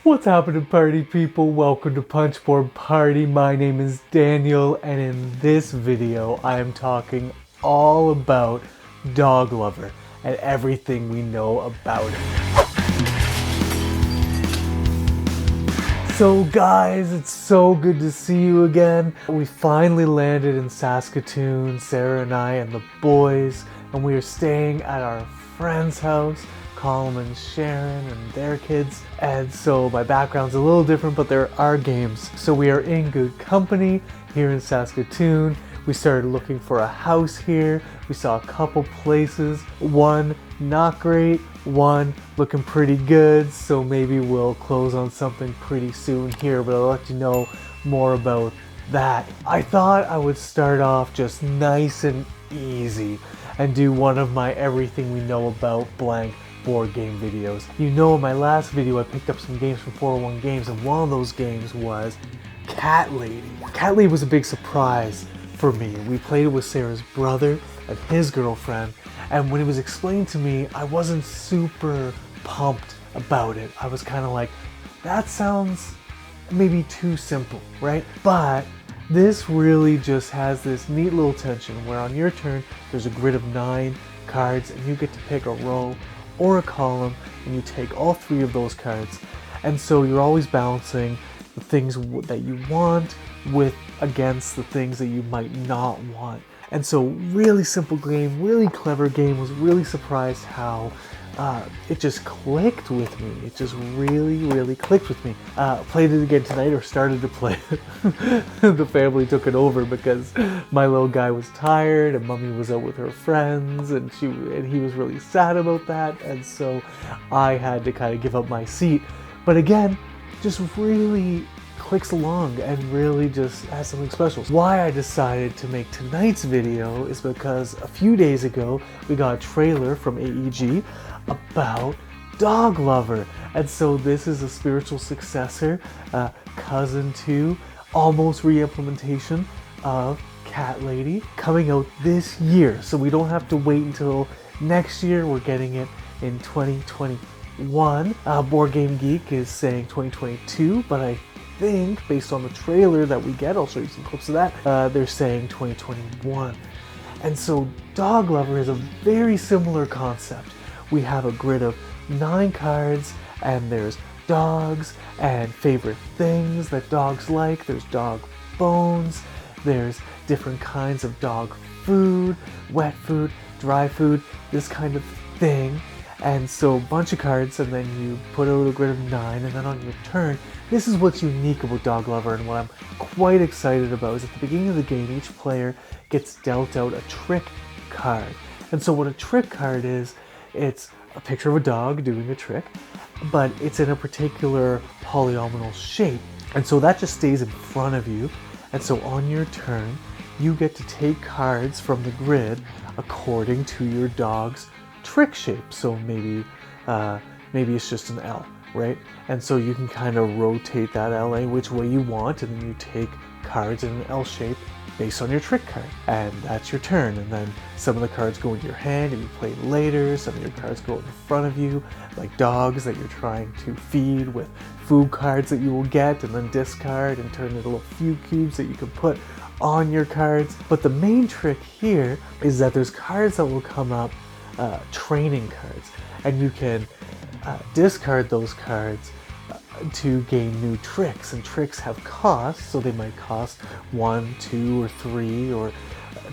What's happening, party people? Welcome to Punchboard Party. My name is Daniel, and in this video I am talking all about Dog Lover and everything we know about it. So guys, it's so good to see you again. We finally landed in Saskatoon, Sarah and I and the boys, and we are staying at our friend's house, Colin and Sharon and their kids. And so my background's a little different, but there are games. So we are in good company here in Saskatoon. We started looking for a house here. We saw a couple places. One not great, one looking pretty good. So maybe we'll close on something pretty soon here, but I'll let you know more about that. I thought I would start off just nice and easy and do one of my everything we know about blank board game videos. You know, in my last video I picked up some games from 401 Games, and one of those games was Cat Lady. Cat Lady was a big surprise for me. We played it with Sarah's brother and his girlfriend, and when it was explained to me, I wasn't super pumped about it. I was kind of like, that sounds maybe too simple, right? But this really just has this neat little tension where on your turn there's a grid of 9 cards and you get to pick a row or a column, and you take all 3 of those cards. And so you're always balancing the things that you want against the things that you might not want. And so really simple game, really clever game. Was really surprised how it just clicked with me. It just really clicked with me. Played it again tonight, or started to play it. The family took it over because my little guy was tired and mommy was out with her friends, and he was really sad about that, and so I had to kind of give up my seat. But again, just really clicks along and really just has something special. Why I decided to make tonight's video is because a few days ago we got a trailer from AEG about Dog Lover, and so this is a spiritual successor, cousin to, almost re-implementation of Cat Lady, coming out this year. So we don't have to wait until next year. We're getting it in 2021. Board Game Geek is saying 2022, but I think based on the trailer that we get, I'll show you some clips of that, they're saying 2021. And so Dog Lover is a very similar concept. We have a grid of 9 cards, and there's dogs and favorite things that dogs like. There's dog bones, there's different kinds of dog food, wet food, dry food, this kind of thing. And so a bunch of cards, and then you put out a grid of 9, and then on your turn, this is what's unique about Dog Lover, and what I'm quite excited about is at the beginning of the game, each player gets dealt out a trick card. And so what a trick card is, it's a picture of a dog doing a trick, but it's in a particular polynomial shape. And so that just stays in front of you. And so on your turn, you get to take cards from the grid according to your dog's trick shape. So maybe it's just an L, right? And so you can kind of rotate that L which way you want, and then you take cards in an L shape based on your trick card, and that's your turn. And then some of the cards go into your hand and you play later. Some of your cards go in front of you, like dogs that you're trying to feed, with food cards that you will get and then discard and turn into little few cubes that you can put on your cards. But the main trick here is that there's cards that will come up, training cards, and you can discard those cards to gain new tricks. And tricks have costs, so they might cost 1, 2, or 3 or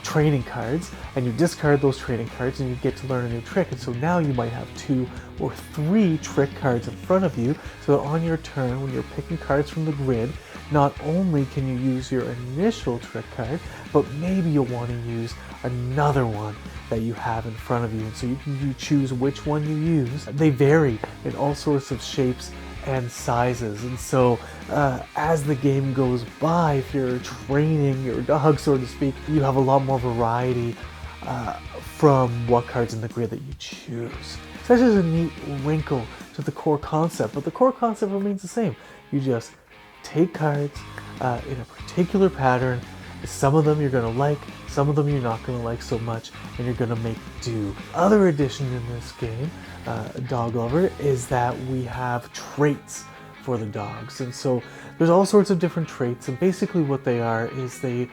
training cards, and you discard those training cards and you get to learn a new trick. And so now you might have 2 or 3 trick cards in front of you, so that on your turn, when you're picking cards from the grid, not only can you use your initial trick card, but maybe you'll want to use another one that you have in front of you. And so you choose which one you use. They vary in all sorts of shapes and sizes, and so as the game goes by, if you're training your dog, so to speak, you have a lot more variety from what cards in the grid that you choose. So that's just a neat wrinkle to the core concept, but the core concept remains the same. You just take cards in a particular pattern. Some of them you're going to like, some of them you're not going to like so much, and you're going to make do. Other addition in this game, Dog Lover, is that we have traits for the dogs. And so there's all sorts of different traits, and basically what they are is they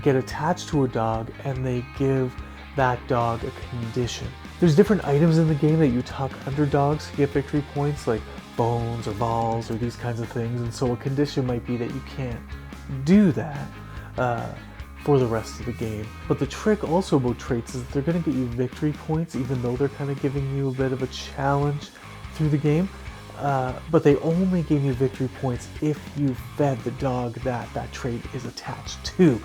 get attached to a dog and they give that dog a condition. There's different items in the game that you tuck under dogs to get victory points, like bones or balls or these kinds of things, and so a condition might be that you can't do that for the rest of the game. But the trick also about traits is that they're going to get you victory points, even though they're kind of giving you a bit of a challenge through the game. But they only give you victory points if you fed the dog that trait is attached to.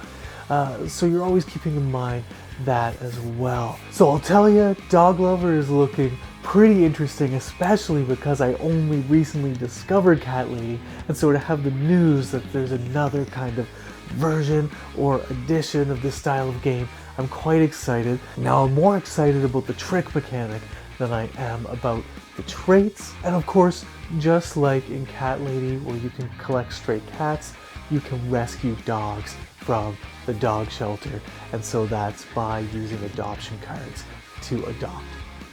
So you're always keeping in mind that as well. So I'll tell you, Dog Lover is looking pretty interesting, especially because I only recently discovered Cat Lady, and so to have the news that there's another kind of version or edition of this style of game, I'm quite excited. Now I'm more excited about the trick mechanic than I am about the traits. And of course, just like in Cat Lady where you can collect stray cats, you can rescue dogs from the dog shelter, and so that's by using adoption cards to adopt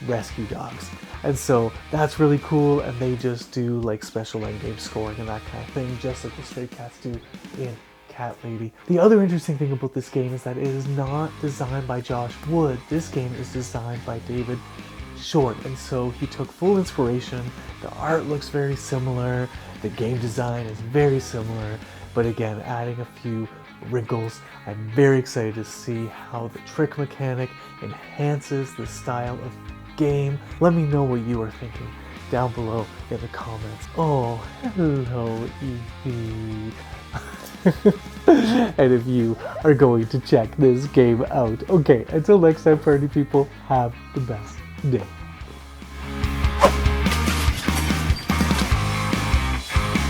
rescue dogs. And so that's really cool, and they just do like special endgame scoring and that kind of thing, just like the stray cats do in Cat Lady. The other interesting thing about this game is that it is not designed by Josh Wood. This game is designed by David Short, and so he took full inspiration. The art looks very similar, the game design is very similar, but again, adding a few wrinkles. I'm very excited to see how the trick mechanic enhances the style of game. Let me know what you are thinking down below in the comments. Oh, hello, Evie. And if you are going to check this game out. Okay, until next time, party people, have the best day.